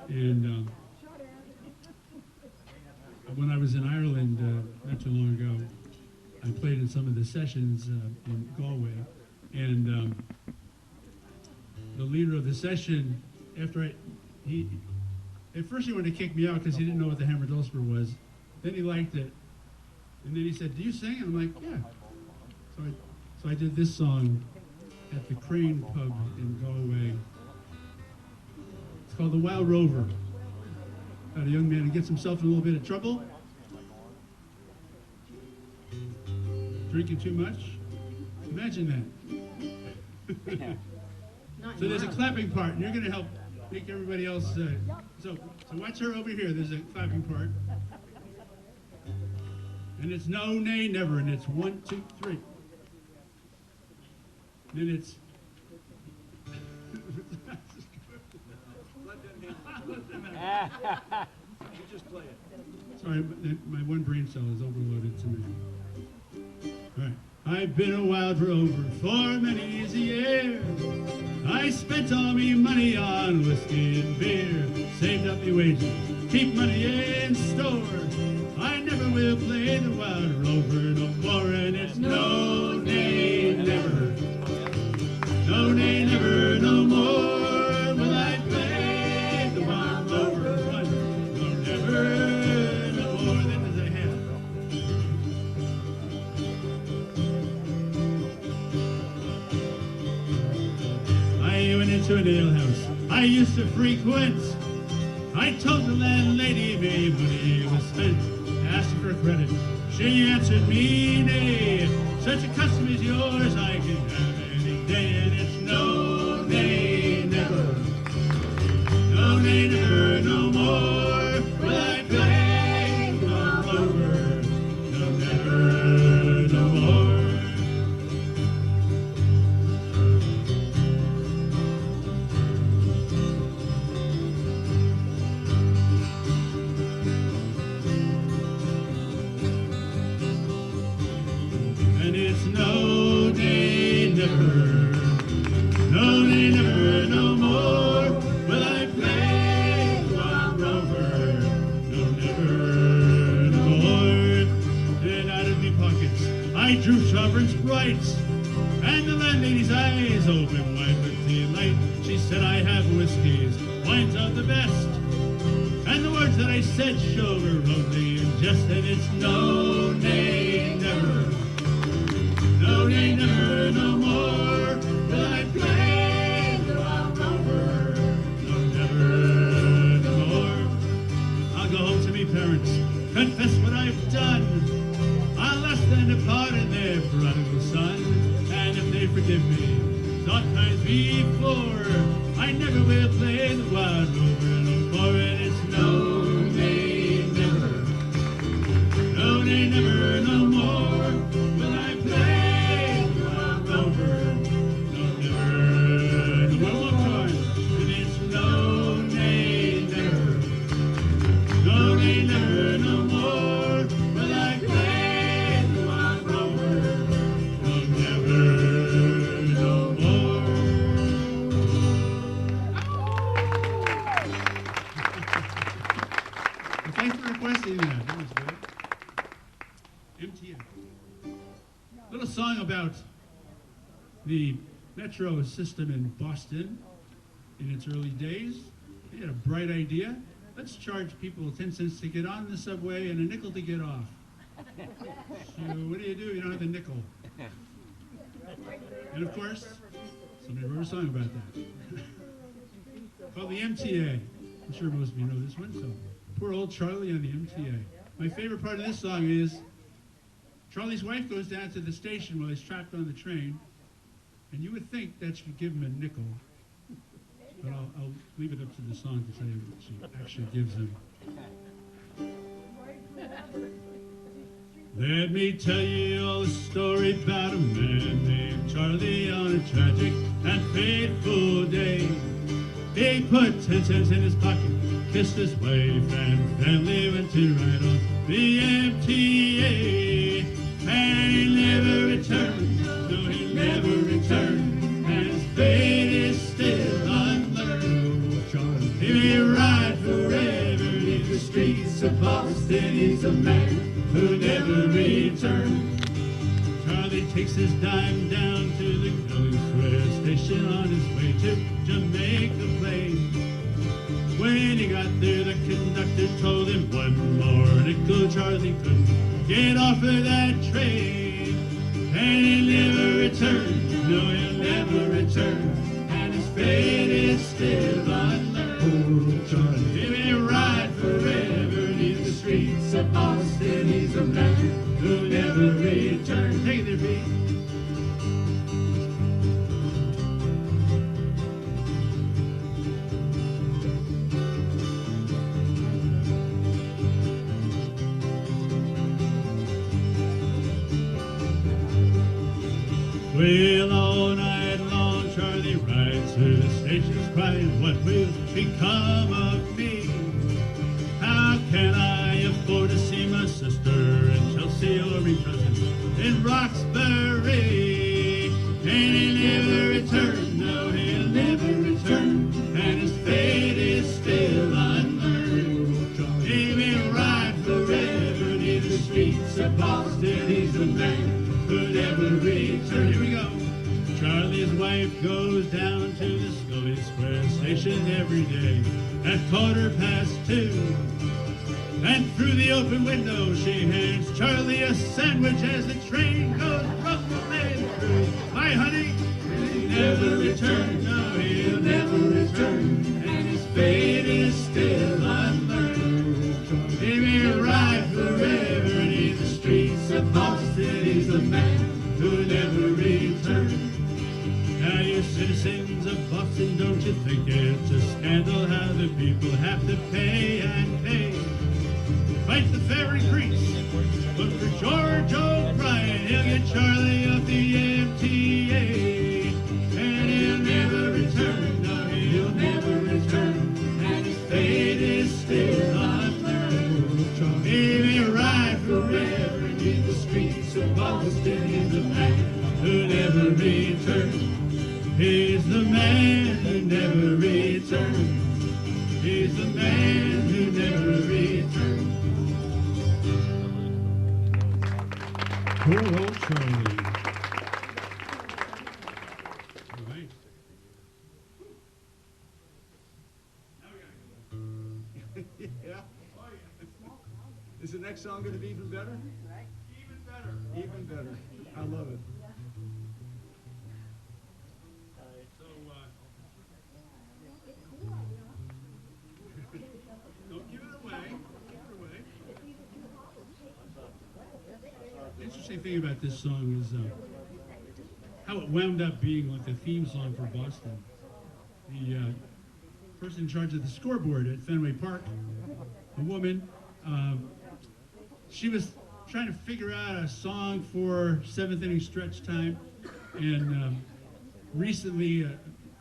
And when I was in Ireland not too long ago, I played in some of the sessions in Galway. And the leader of the session, at first he wanted to kick me out because he didn't know what the hammer dulcimer was. Then he liked it. And then he said, "Do you sing?" And I'm like, "Yeah." So I did this song at the Crane Pub in Galway. It's called The Wild Rover. About a young man who gets himself in a little bit of trouble. Drinking too much. Imagine that. So there's a clapping part, and you're going to help make everybody else. So watch her over here. There's a clapping part. And it's no, nay, never, and it's 1, 2, 3. Then it's. You just play it. Sorry, my one brain cell is overloaded tonight. All right. I've been a wild rover for many a year. I spent all me money on whiskey and beer. Saved up me wages, keep money in store. I never will play the wild rover no more. And it's no, nay, never. No, nay, never, no more will I play the wild rover. No, never, no more. Then there's a hand. I went into an alehouse I used to frequent. I told the landlady me money was spent. Asked her for credit. She answered me nay. Such a custom as yours I can have any day. And it's no, nay, never. No, nay, never, no more will I play the wild rover. No, never, no more. And it's no, nay, never. No, nay, never, no more will I play the wild rover. No, never, no more. And out of me pockets I drew sovereigns bright, and the landlady's eyes opened wide with delight. She said, I have whiskeys, wines of the best, and the words that I said showed her only in jest. And it's no, nay, never. No, nay, never, no more will I play the wild rover. No, never, no more. I'll go home to me parents, confess what I've done. I'll ask them to pardon their prodigal son. And if they forgive me, sometimes before, I never will play the wild rover no more. And it's no, nay, never. No, nay, never, no more will I play the wild rover. No, never, no more. One more time. And it's no, nay, never. No, nay, never, no more will I play the wild rover. No, never, no more. Well, thanks for requesting that. That was good. MTN. Little song about the metro system in Boston in its early days. They had a bright idea. Let's charge people 10 cents to get on the subway and a nickel to get off. So what do? You don't have the nickel. And of course, somebody wrote a song about that. Called the MTA. I'm sure most of you know this one. So poor old Charlie on the MTA. My favorite part of this song is Charlie's wife goes down to the station while he's trapped on the train, and you would think that should give him a nickel, but I'll leave it up to the song to tell you what she actually gives him. Let me tell you all the story about a man named Charlie on a tragic and fateful day. He put 10 cents in his pocket, kissed his wife, and family went to ride on the MTA. And he never returned, no, he never returned, and his fate is still unlearned. Oh, Charlie He may ride forever in the streets of Boston. He's a man who never returns. Charlie takes his dime down to the Rouses Point Station on his way to Jamaica Plain. When he got there, the conductor told him one more nickel. Charlie couldn't get off of that train. And he'll never return, no, he'll never return. And his fate is still unlearned. Oh, Charlie, he may ride forever in the streets of Boston. He's a man who never returns. Take it there, Pete. Well, all night long, Charlie rides through the stations crying, what will become of me? How can I afford to see my sister in Chelsea or my cousin in Roxbury? And he'll never return, no, he'll never return, and his fate is still unlearned. He may ride forever near the streets of Boston. He's a man who never return. Here we go. Charlie's wife goes down to the Scully Square station every day at 2:15. And through the open window she hands Charlie a sandwich as the train goes rumbling through. Bye, honey. He'll never return. No, he'll never return. And his fate is still unlearned. He may ride forever in the streets of Boston. He's a man who never returns. Now, you citizens of Boston, don't you think it's a scandal how the people have to pay and pay? Fight the fare increase, but for George O'Brien, he'll get Charlie off the MTA. And he'll never return, no, he'll never return, and his fate is still unlearned. He may ride forever in the streets of Boston. He's a man who never returns. He's the man who never returns. He's the man who never returns. Poor old Charlie. All right. Yeah. Is the next song going to be even better? Even better. Even better. I love it. So, don't give it away. Give it away. The interesting thing about this song is how it wound up being like the theme song for Boston. The person in charge of the scoreboard at Fenway Park, a woman, she was trying to figure out a song for seventh inning stretch time, and recently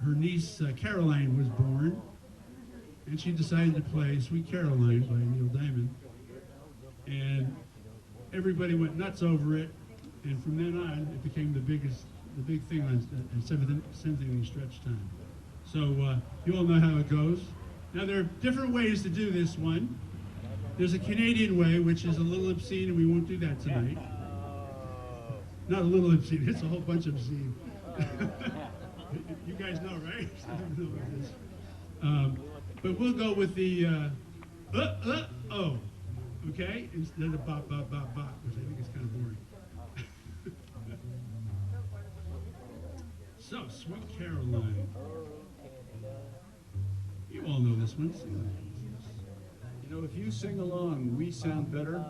her niece Caroline was born, and she decided to play Sweet Caroline by Neil Diamond, and everybody went nuts over it, and from then on it became the big thing on seventh inning stretch time. So you all know how it goes. Now there are different ways to do this one. There's a Canadian way, which is a little obscene, and we won't do that tonight. Not a little obscene, it's a whole bunch of obscene. You guys know, right? Know what it is. But we'll go with the oh, okay? Instead of bop, bop, bop, bop, which I think is kind of boring. So, Sweet Caroline. You all know this one. You know, if you sing along, we sound better.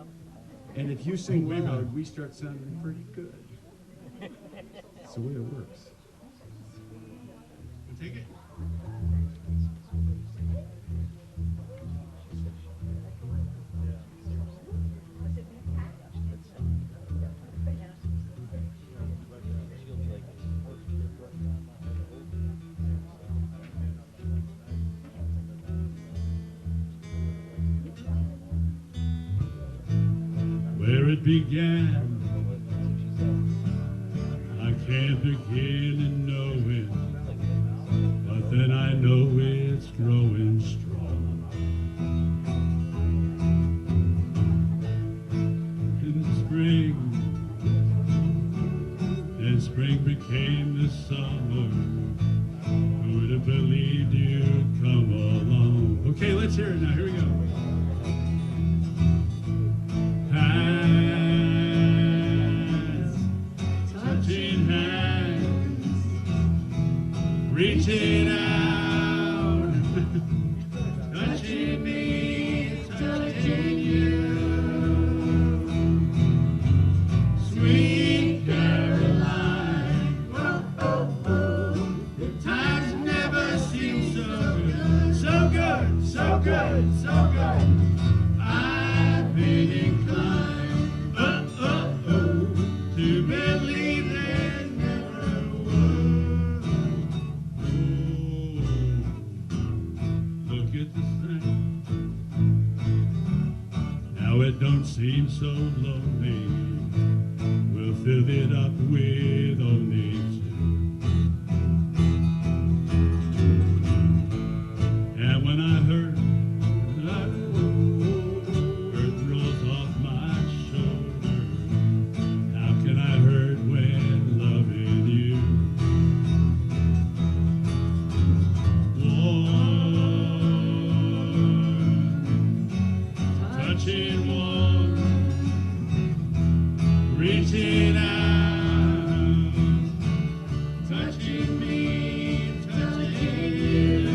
And if you sing way better. loud, we start sounding pretty good. That's the way it works. We'll take it. Where it began, I can't begin to know it, but then I know it's growing strong. hear it now. Here we go. Hands, touching hands, reaching out, touching me, touching you. Sweet Caroline, oh, oh, oh, the times never seem so good, so good, so good, so good. I've been inclined, oh, oh, oh, to believe there never was. Oh, look at the sun. Now it don't seem so lonely. We'll fill it up with only two. And when I heard earth rolls off my shoulder, how can I hurt when loving you? Warm, touching warm, reaching out, touching me, touching you.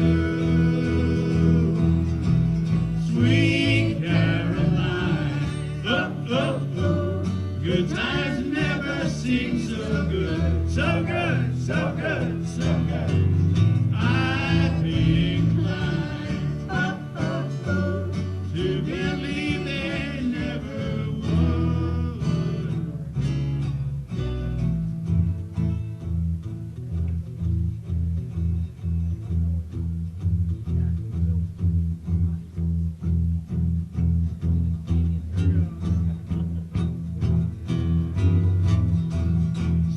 Sweet Caroline, oh, oh, oh, good times never seem so good, so good, so good, so good. I'd be inclined, oh, oh, oh, to believe there never was.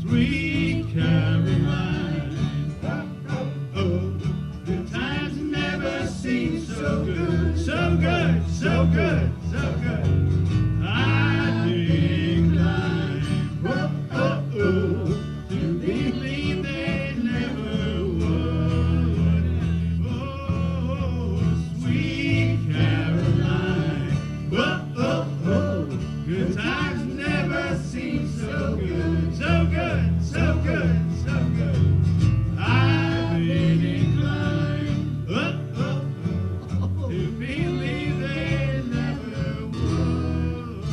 Sweet Caroline, oh, oh, good times never seem so good, so good, so good, so good. I'd be inclined, oh, oh, oh, to believe they never would. Oh, sweet Caroline, oh, oh, oh, good times never seem so good, so good, so good, so good. I've been inclined, oh, oh, oh, to believe they never would.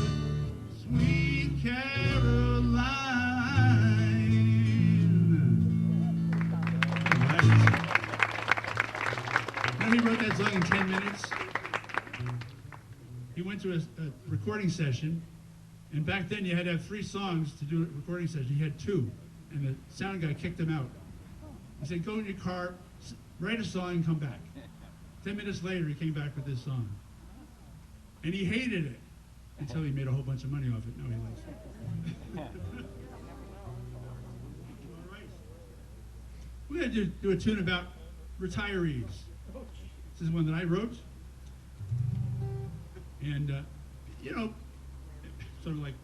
Sweet Caroline. All right. Now he wrote that song in 10 minutes. He went to a recording session, and back then you had to have 3 songs to do a recording session. He had 2, and the sound guy kicked him out. He said, go in your car, write a song, and come back. 10 minutes later, he came back with this song. And he hated it until he made a whole bunch of money off it. Now he likes it. All right. We're going to do a tune about retirees. This is one that I wrote. And, sort of like,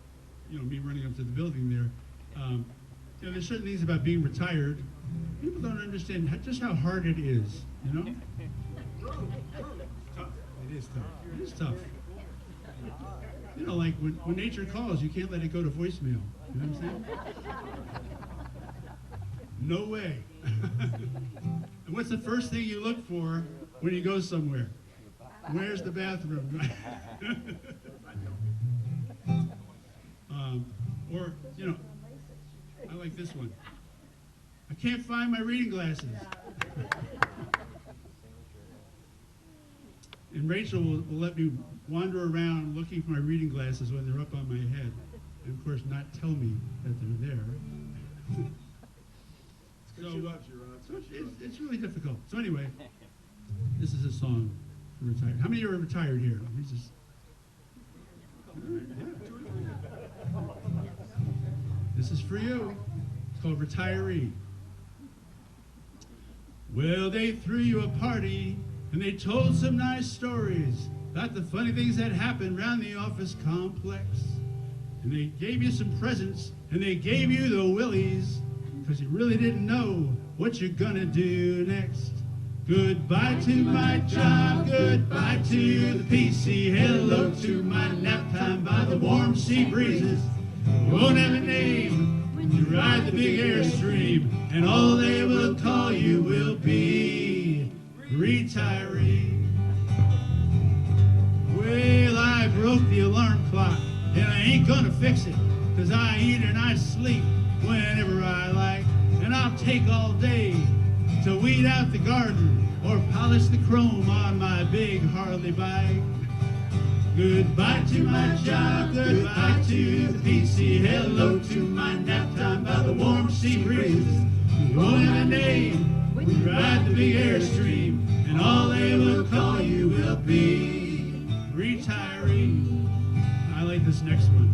me running up to the building there. There's certain things about being retired. People don't understand just how hard it is, Tough. It is tough. It is tough. Like when nature calls, you can't let it go to voicemail. You know what I'm saying? No way. And what's the first thing you look for when you go somewhere? Where's the bathroom? Or, I like this one. I can't find my reading glasses. And Rachel will let me wander around looking for my reading glasses when they're up on my head. And of course, not tell me that they're there. It's really difficult. So anyway, this is a song for retired. How many are retired here? Let me just... All right, yeah. This is for you. It's called Retiree. Well, they threw you a party and they told some nice stories about the funny things that happened around the office complex. And they gave you some presents and they gave you the willies because you really didn't know what you're gonna do next. Goodbye to my job, goodbye to the PC, hello to my nap time by the warm sea breezes. You won't have a name when you ride the big Airstream, and all they will call you will be retiree. Well, I broke the alarm clock, and I ain't gonna fix it, 'cause I eat and I sleep whenever I like, and I'll take all day to weed out the garden or polish the chrome on my big Harley bike. Goodbye to my job, goodbye to the PC, hello to my nap time by the warm sea breezes. You won't have a name when you ride the big Airstream, and all they will call you will be retiree. I like this next one.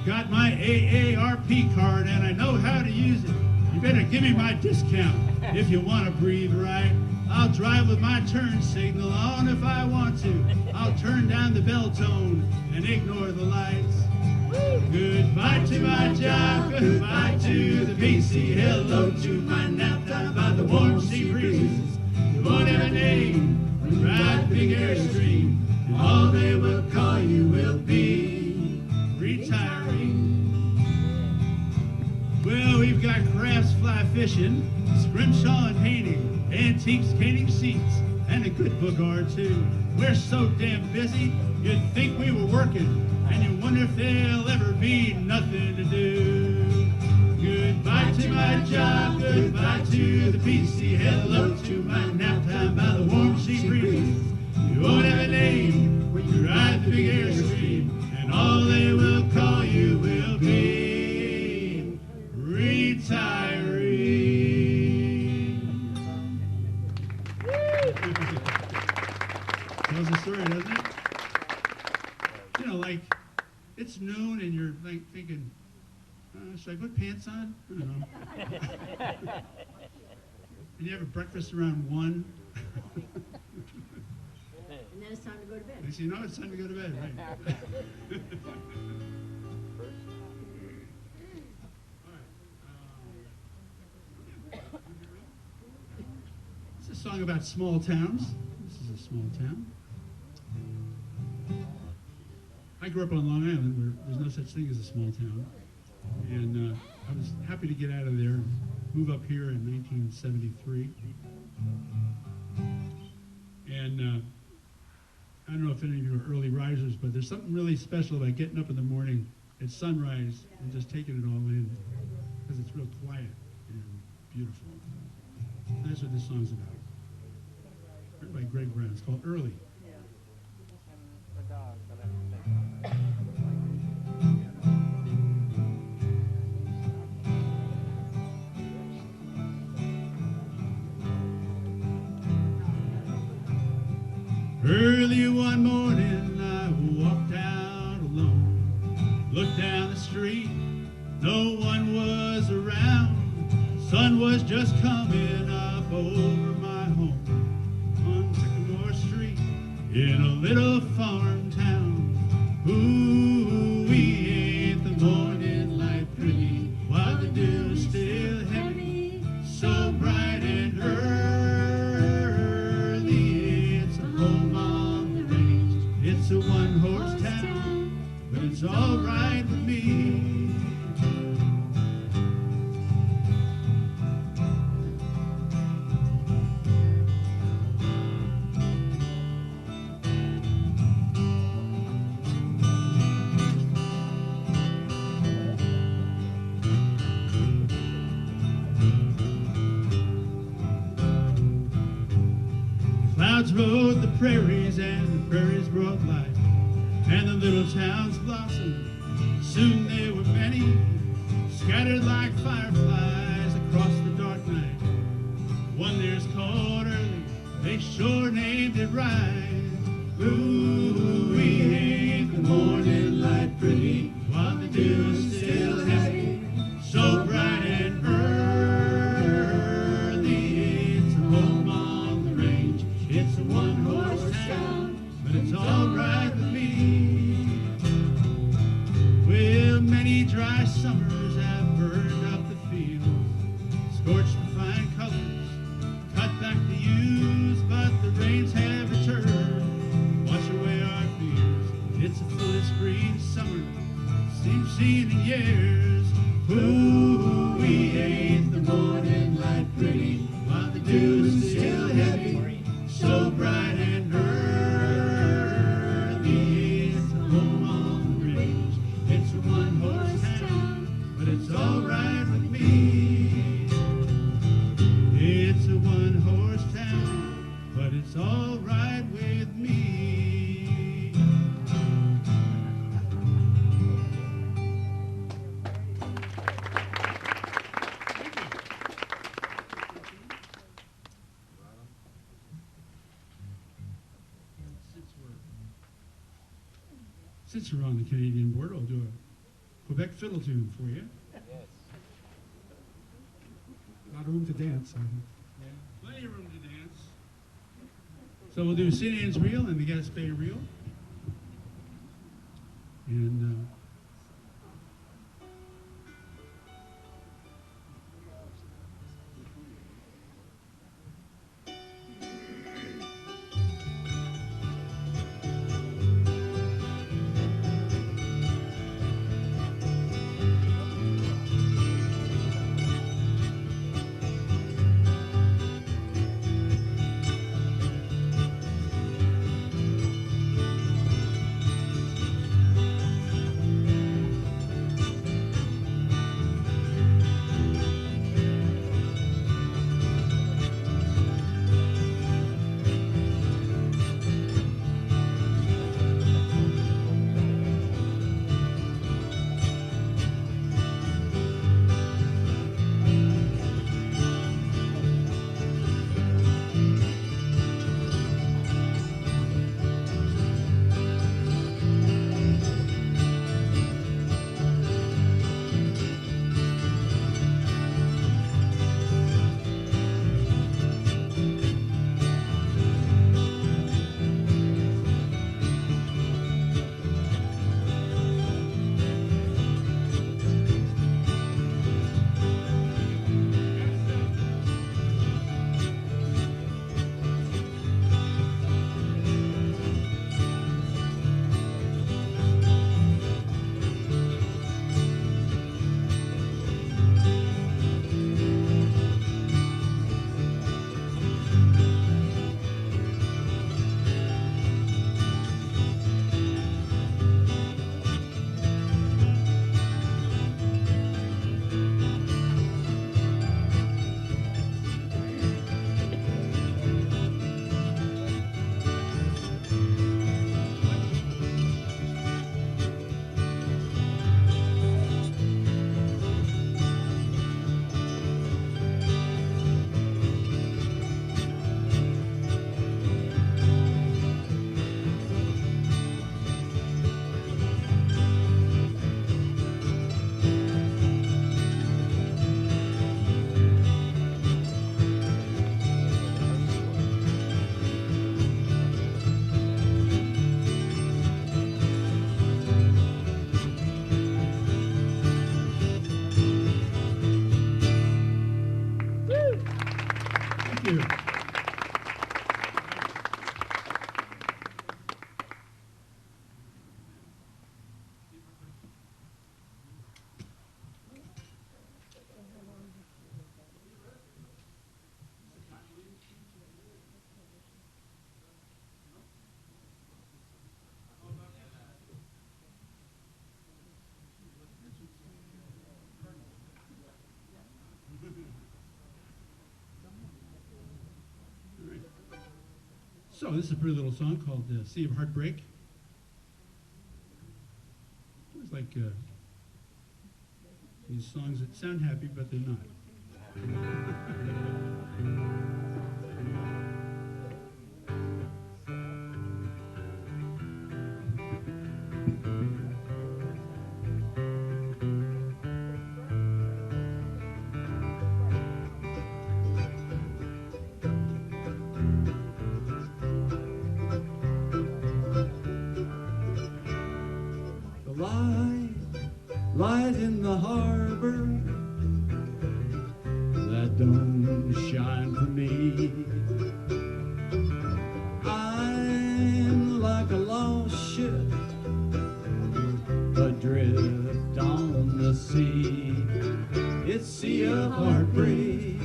Got my AARP card and I know how to use it. You better give me my discount if you want to breathe right. I'll drive with my turn signal on if I want to. I'll turn down the bell tone and ignore the lights. Goodbye to my job, goodbye to the PC, hello to my nap time by the warm sea breezes. You won't have a name when you ride the big Airstream, and all they will call you will be retiree. Well, we've got crafts fly fishing, scrimshaw and painting, antiques, caning seats, and a good book or two. We're so damn busy, you'd think we were working, and you wonder if there'll ever be nothing to do. Goodbye to my job, goodbye to the PC, hello to my nap time by the warm sea breeze. You won't have a name when you ride the big Airstream, and all they will call you will be retiree. Tells the story, doesn't it? You know, like, it's noon and you're like thinking, should I put pants on? I don't know. And you have a breakfast around 1. And then it's time to go to bed. And so you know it's time to go to bed, right? It's a song about small towns. This is a small town. I grew up on Long Island, where there's no such thing as a small town. And I was happy to get out of there and move up here in 1973. And I don't know if any of you are early risers, but there's something really special about getting up in the morning at sunrise and just taking it all in, because it's real quiet and beautiful. And that's what this song's about. Written by Greg Brown. It's called Early. Early one morning, I walked out alone, looked down the street, no one was around. Sun was just coming up over my home on Sycamore Street in a little farm town. Ooh, ain't the morning light pretty, while the dew is still heavy, so bright and early. It's a home on the range, it's a one-horse town, but it's all right with me. Clouds rode the prairies and the prairies brought life, and the little towns blossomed. Soon there were many, scattered like fireflies across the dark night. One there's called Early, they sure named it right. Ooh, we ain't the morning light pretty, while the dew is still heavy, so bright and early. It's a home on the range, it's a one-horse town, but it's all right with me. Well, many dry summers have burned up the fields, scorched the fine colors, cut back the youth. with me. Since we're on the Canadian border, I'll do a Quebec fiddle tune for you. A lot of room to dance. Plenty of room to dance. So we'll do St. Anne's Reel and the Gaspé Reel. And thank you. All right. So this is a pretty little song called Sea of Heartbreak. It's like these songs that sound happy, but they're not. The light in the harbor that don't shine for me. I'm like a lost ship adrift on the sea. It's sea of heartbreak,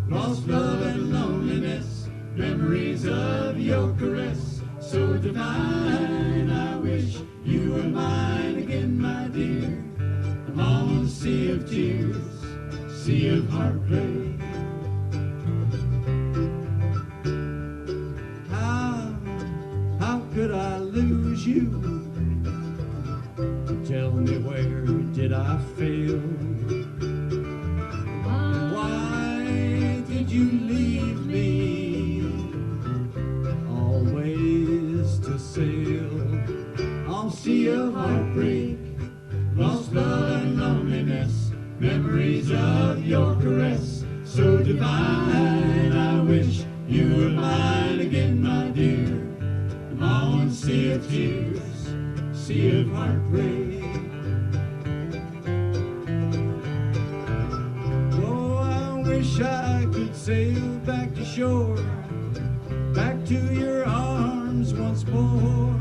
lost love and loneliness, memories of your caress, so divine. I wish you were mine again, my dear. I'm on a sea of tears, sea of heartbreak. could I lose you? Tell me, where did I fail? Why did you leave me always to sail on sea of heartbreak, lost love and loneliness, memories of your caress so divine? I wish you were mine again, my dear. I'm on a sea of tears, sea of heartbreak. Oh, I wish I could sail back to shore, back to your arms once more.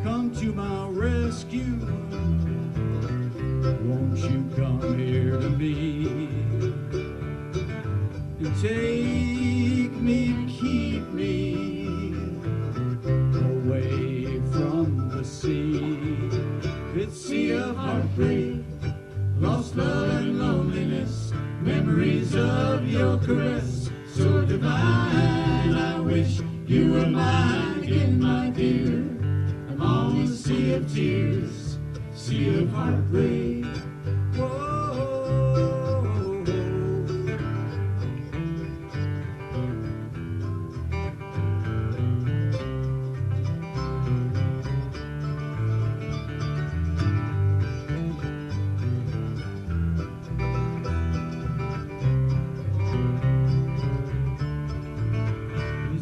Come to my rescue. Won't you come here to me and take me, keep me away from the sea? It's sea of heartbreak, lost love and loneliness, memories of your caress so divine. I wish you were mine again, my dear. I'm on a sea of tears, sea of heartbreak. Whoa.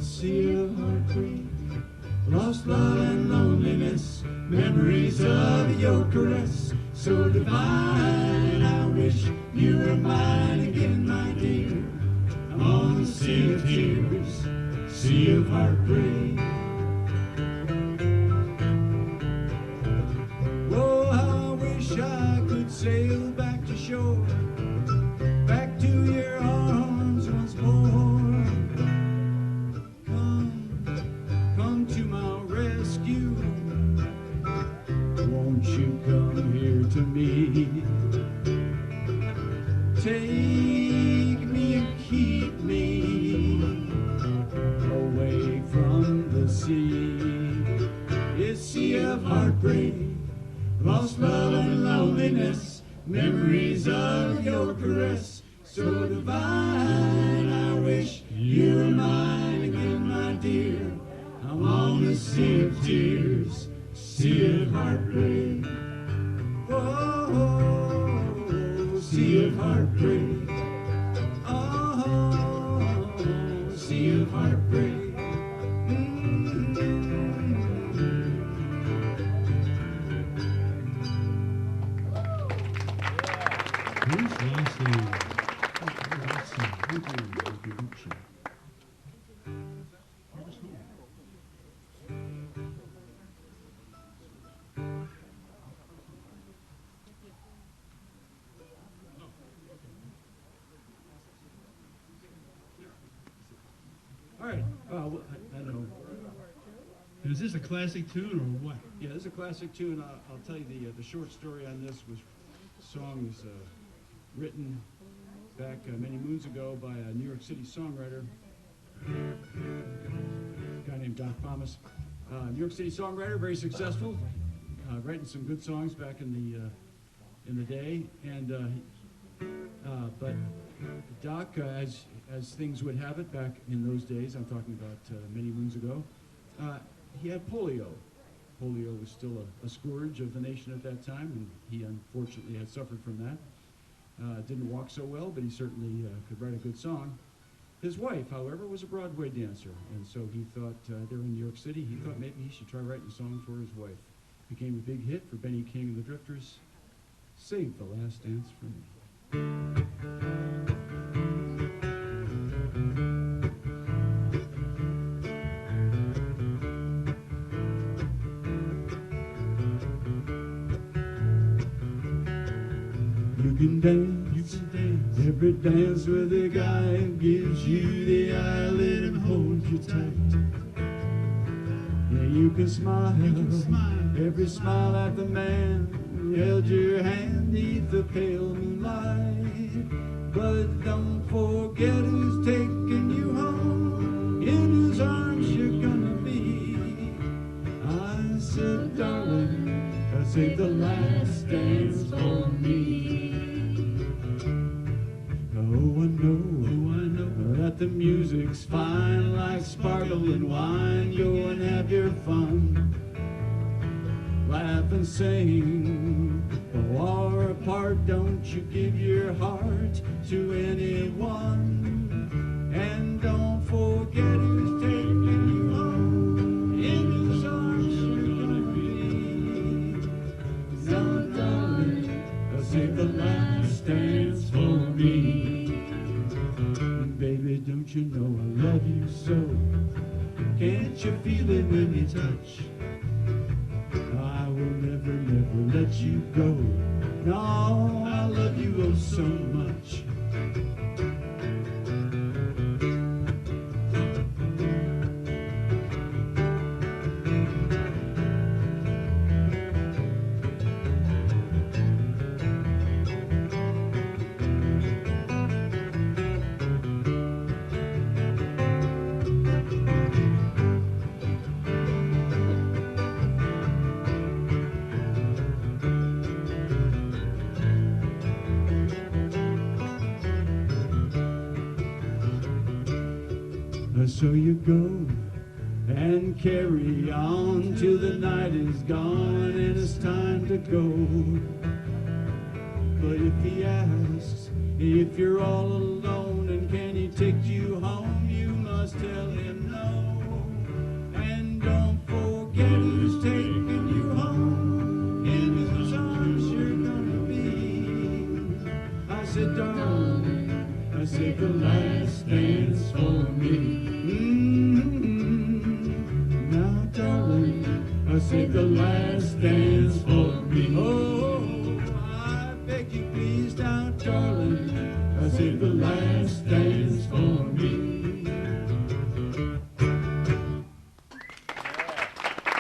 Sea of heartbreak, lost love and loneliness, memories of your caress so divine. I wish you were mine again, my dear. I'm on the sea of tears, sea of heartbreak. Oh, how I wish I could sail back to shore, back to your arms once more. Come to my rescue. Won't you come here to me? Take me and keep me away from the sea. It's sea of heartbreak, lost love and loneliness, memories of your caress so divine. I wish you were mine again, my dear. I'm on a sea of tears, sea of heartbreak. Oh, sea of heartbreak. Oh, sea of heartbreak. Who's last? Thank you. All right. I know. Is this a classic tune or what? Yeah, this is a classic tune. I'll tell you the short story on this song was written back many moons ago by a New York City songwriter, a guy named Doc Thomas. New York City songwriter, very successful, writing some good songs back in the day. And but Doc, as things would have it back in those days, I'm talking about many moons ago, he had polio. Polio was still a scourge of the nation at that time, and he unfortunately had suffered from that. Didn't walk so well, but he certainly could write a good song. His wife, however, was a Broadway dancer, and so he thought, they were in New York City, he thought maybe he should try writing a song for his wife. Became a big hit for Benny King and the Drifters, Save the Last Dance for Me. You can dance, every dance with a guy who gives you the eyelid and holds you tight. Yeah, you can smile, every smile at the man who held your hand neath the pale moonlight. But don't forget who's taking you home, in whose arms save the last dance for me. Oh, I know that the music's fine, like sparkling wine. Go and have your fun, laugh and sing. Though we're apart, don't you give your heart to anyone, and don't forget who's taking you home. In whose arms you're gonna be. So darling, save the last dance for me. Baby, don't you know I love you so? Can't you feel it when you touch? I will never, never let you go. No, I love you oh so much. So you go and carry on till the night is gone and it's time to go. But if he asks if you're all alone and can he take you home, you must tell him no. And don't forget who's taking you home, in whose arms you're gonna be. I said, darling, I said the last dance for me. Now, darling, I say the last dance for me. Oh, I beg you, please, now, darling, I say the last dance for me.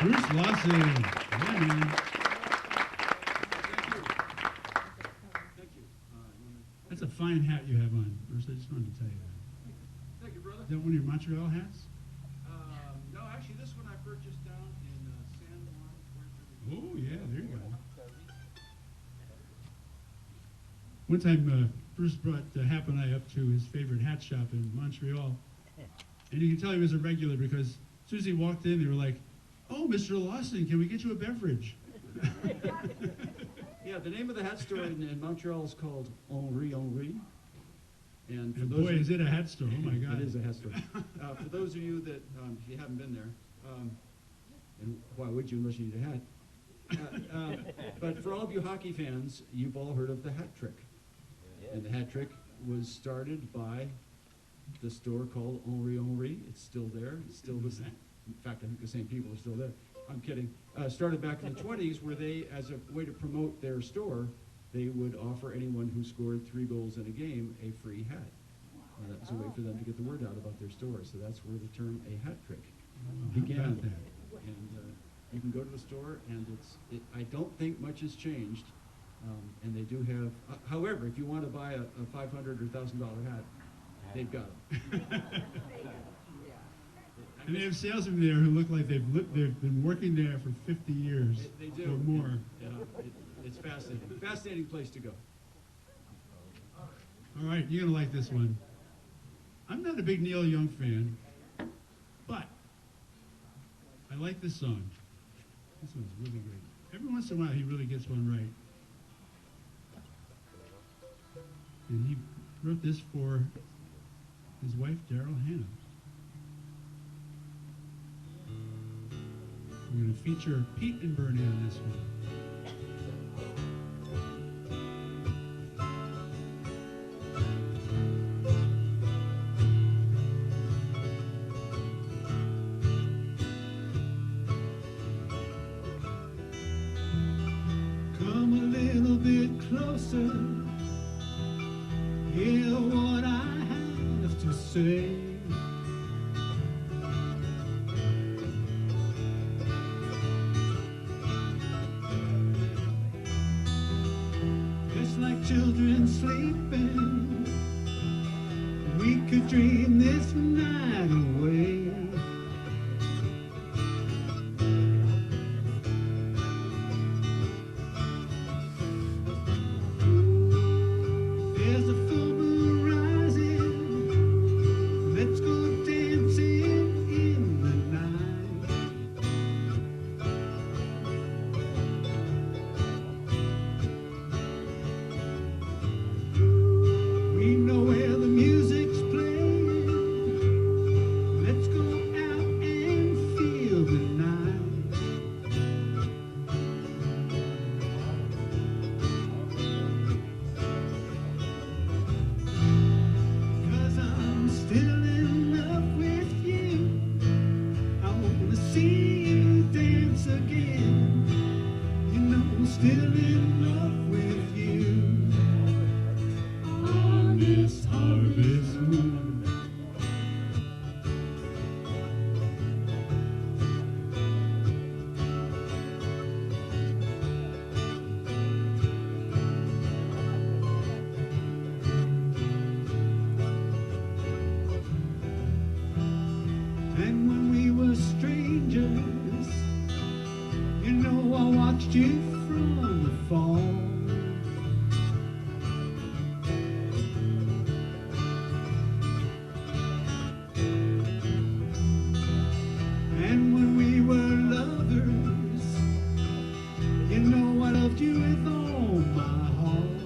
Bruce Lawson. Yeah, man. Thank you. That's a fine hat you have on, Bruce. I just wanted to tell you that. Thank you, brother. Is that one of your Montreal hats? No, actually, this one I purchased down in San Juan, Puerto Rico. Oh, yeah, there you go. One time, Bruce brought Hap and I up to his favorite hat shop in Montreal. And you can tell he was a regular because as soon as he walked in, they were like, "Oh, Mr. Lawson, can we get you a beverage?" Yeah, the name of the hat store in Montreal is called Henri. And for And those boy, of- is it a hat store. Oh, my God. It is a hat store. For those of you that, if you haven't been there, and why would you unless you need a hat? But for all of you hockey fans, you've all heard of the hat trick. And the hat trick was started by the store called Henri. It's still there. It's still the same. In fact, I think the same people are still there. I'm kidding. Started back in the 20s where they, as a way to promote their store, they would offer anyone who scored 3 goals in a game a free hat. That was a way for them to get the word out about their store. So that's where the term a hat trick How began. about that? And you can go to the store, and I don't think much has changed. And they do have, however, if you want to buy a $500 or $1,000 hat, they've got them. And they have salesmen there who look like they've been working there for 50 years They do. or more. It's fascinating. Fascinating place to go. All right, you're gonna like this one. I'm not a big Neil Young fan, but I like this song. This one's really great. Every once in a while, he really gets one right. And he wrote this for his wife, Daryl Hannah. We're going to feature Pete and Bernie on this one. Come a little bit closer. Hear what I have to say. Just like children sleeping, we could dream this night away. And when we were strangers, you know I watched you from afar. And when we were lovers, you know I loved you with all my heart.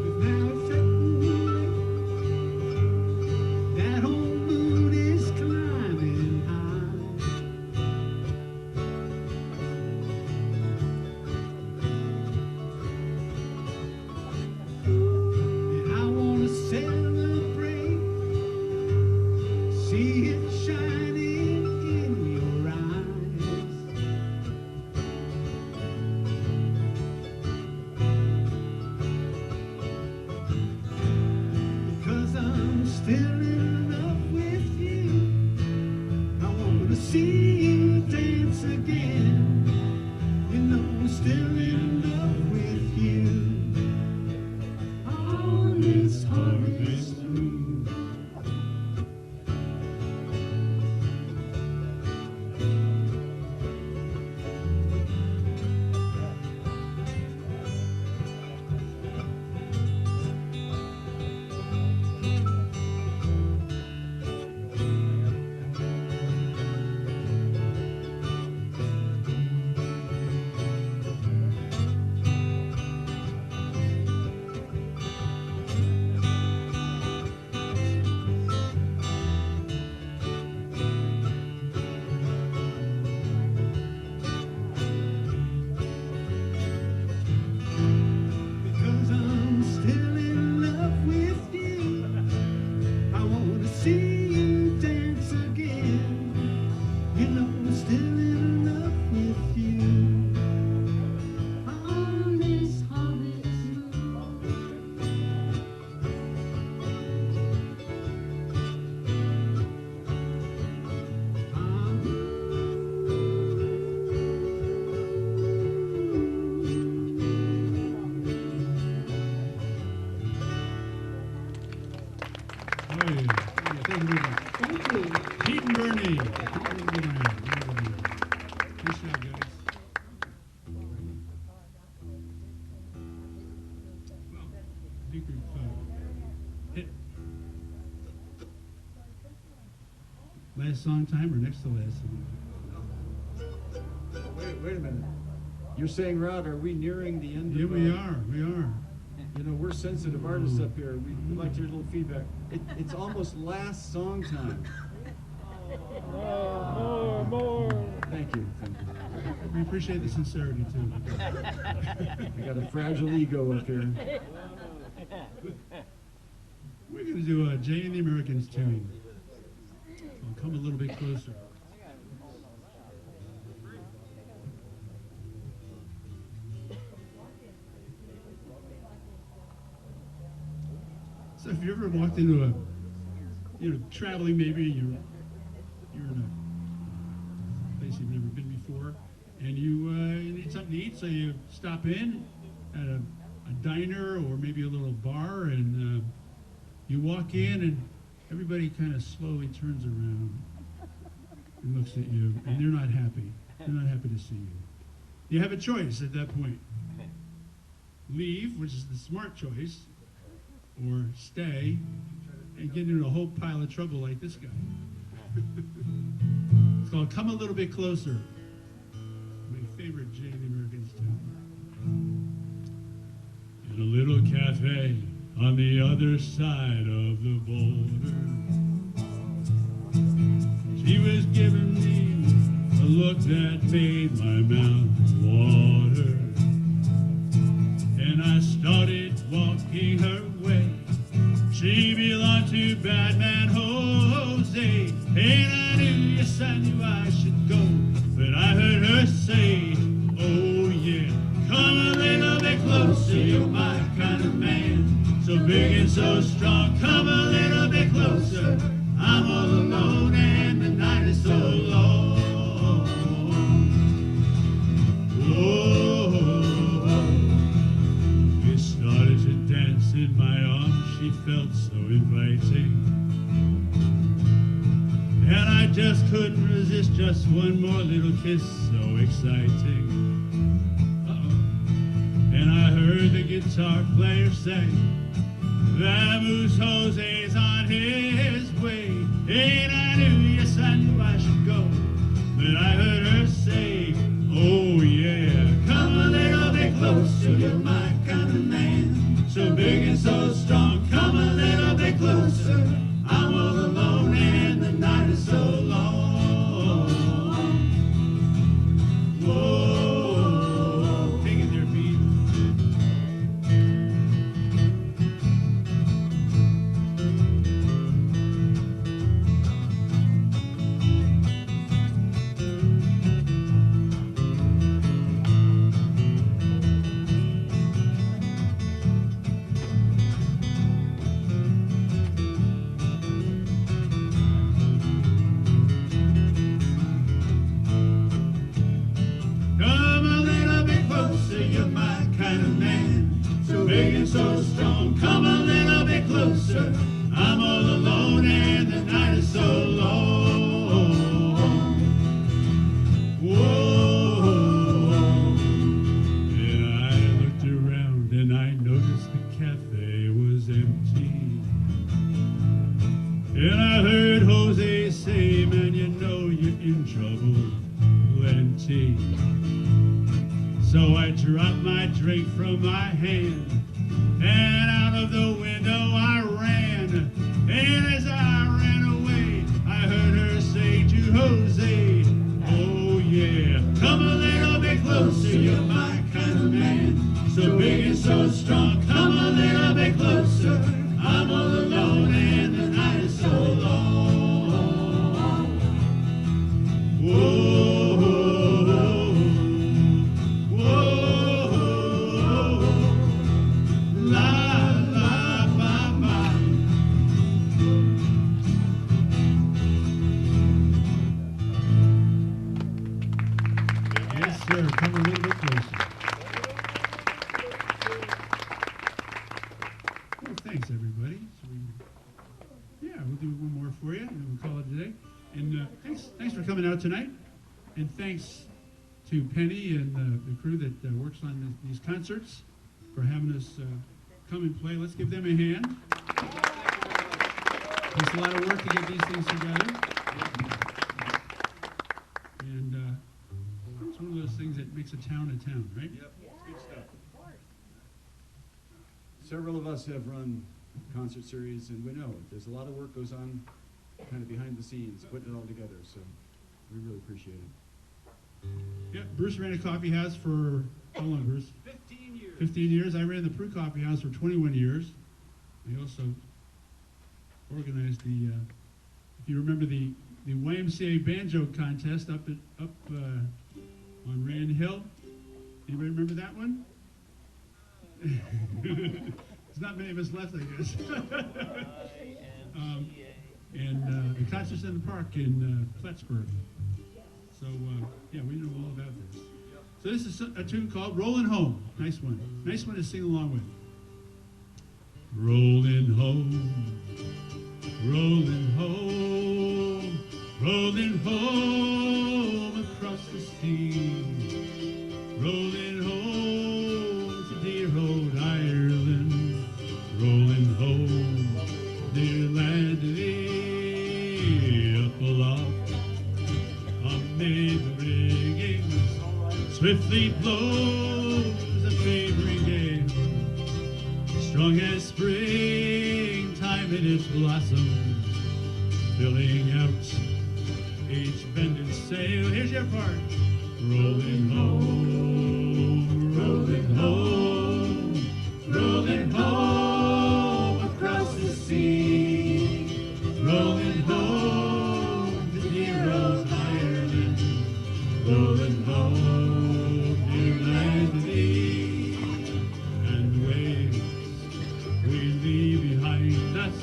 But now it's February, that whole moon is climbing high. And I wanna celebrate, see it shining in your eyes. Because I'm still in love with you. I wanna see you dance again. You know I'm still in love with you. On this harvest moon. Because I'm still in love with you. I wanna see you dance again. You know I'm still in love with you. On this harvest Oh, yeah. Yeah, thank you very much. Thank you. Pete and Bernie. Nice job, guys. Well, I think we've hit last song time or next to last song? Wait a minute. You're saying, Rod, are we nearing the end Yeah, of we are. We are. You know, we're sensitive artists up here. We'd like to hear a little feedback. It's almost last song time. More. Thank you. Thank you. We appreciate the sincerity, too. I got a fragile ego up here. We're going to do a Jay and the Americans tune. I'll come a little bit closer. So if you ever walked into a, traveling maybe, you're in a place you've never been before, and you need something to eat, so you stop in at a diner or maybe a little bar, and you walk in, and everybody kind of slowly turns around and looks at you, and they're not happy. They're not happy to see you. You have a choice at that point. Leave, which is the smart choice, or stay and get into a whole pile of trouble like this guy. It's called Come a Little Bit Closer. My favorite Jay and the Americans tune. In a little cafe on the other side of the border, she was giving me a look that made my mouth water. And I started walking her way. She belonged to Batman Jose. And I knew, yes, I knew I should go. But I heard her say, oh yeah, come a little bit closer, you're my kind of man. So big and so strong, come a little bit closer. I'm all alone and the night is so long. Oh, she felt so inviting. And I just couldn't resist just one more little kiss, so exciting. Uh-oh. And I heard the guitar player say, Vamos, Jose's on his way. And I knew, yes, I knew I should go. But I heard her say, oh yeah, come a little bit closer, you're my kind of man. So big and so strong, come a little bit closer. I'm all alone and the night is so long. Whoa, take it there, Pete. So strong, come a little bit closer. I'm all alone and the night is so long. Whoa. And I looked around and I noticed the cafe was empty. And I heard Jose say, man, you know you're in trouble plenty. So I dropped my drink from my hand, and out of the window I ran. And as I ran away, I heard her say to Jose, oh yeah, come a little bit closer, you're my kind of man. So big and so strong, come a little bit closer. I'm all alone and the night is so long. Whoa. Come a little bit closer. Well, thanks everybody. So we'll do one more for you, and then we'll call it a day. And thanks for coming out tonight. And thanks to Penny and the crew that works on these concerts for having us come and play. Let's give them a hand. It's a lot of work to get these things together. And it's one of those things that makes a town, right? Yep, it's good stuff. Several of us have run concert series, and we know there's a lot of work goes on kind of behind the scenes, putting it all together, so we really appreciate it. Yeah, Bruce ran a coffee house for, how long, Bruce? 15 years. 15 years. I ran the Prue Coffee House for 21 years. I also organized the, if you remember the YMCA banjo contest up on Rand Hill. Anybody remember that one? There's not many of us left, I guess. And the concerts in the park in Plattsburgh. So, yeah, we know all about this. So this is a tune called Rollin' Home. Nice one. Nice one to sing along with. Rollin' home, rollin' home, rollin' home across the sea. Rollin' home to dear old Ireland. Rollin' home, dear land of the up aloft. Amid the rigging, swiftly blows a favoring gale, strong as springtime in its blossoms, filling out each bended sail. Here's your part. Rolling home, rolling home, rolling home across the sea. Rolling home to dear old Ireland. Rolling home, dear land of thee. And waves we leave behind us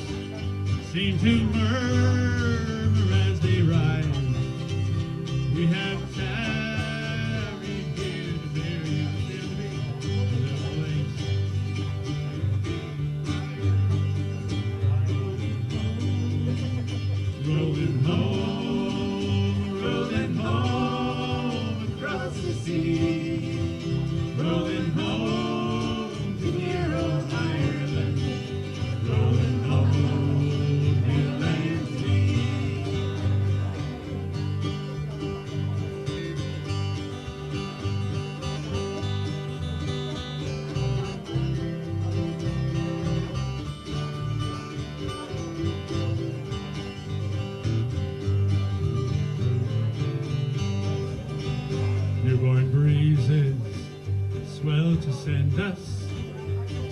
seem to murmur as they rise. We have tarried here to bury us in the place.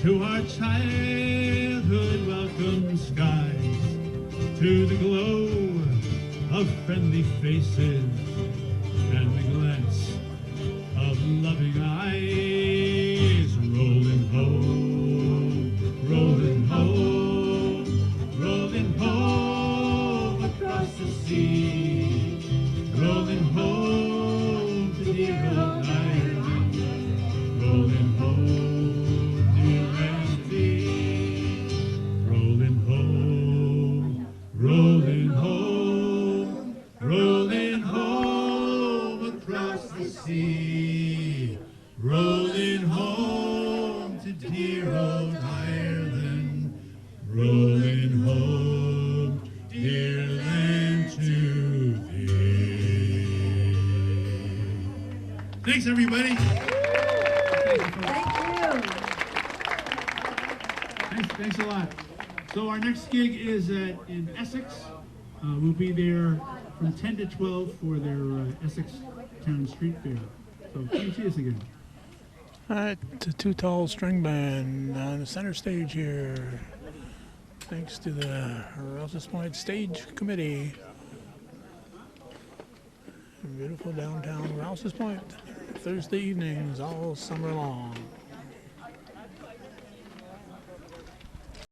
To our childhood welcome skies, to the glow of friendly faces and the glance of loving eyes. Rolling home, rolling home, rolling home across the sea, rolling home to dear old Ireland, rolling home, dear and dear, rolling home, rolling home, rolling home across the sea, rolling home to dear old Ireland, rolling home, dear land to thee. Thanks, everybody. Thanks a lot. So our next gig is in Essex. We'll be there from 10 to 12 for their Essex Town Street Fair. So come and see us again. All right, the Too Tall String Band on the center stage here. Thanks to the Rouses Point Stage Committee. Beautiful downtown Rouses Point, Thursday evenings all summer long.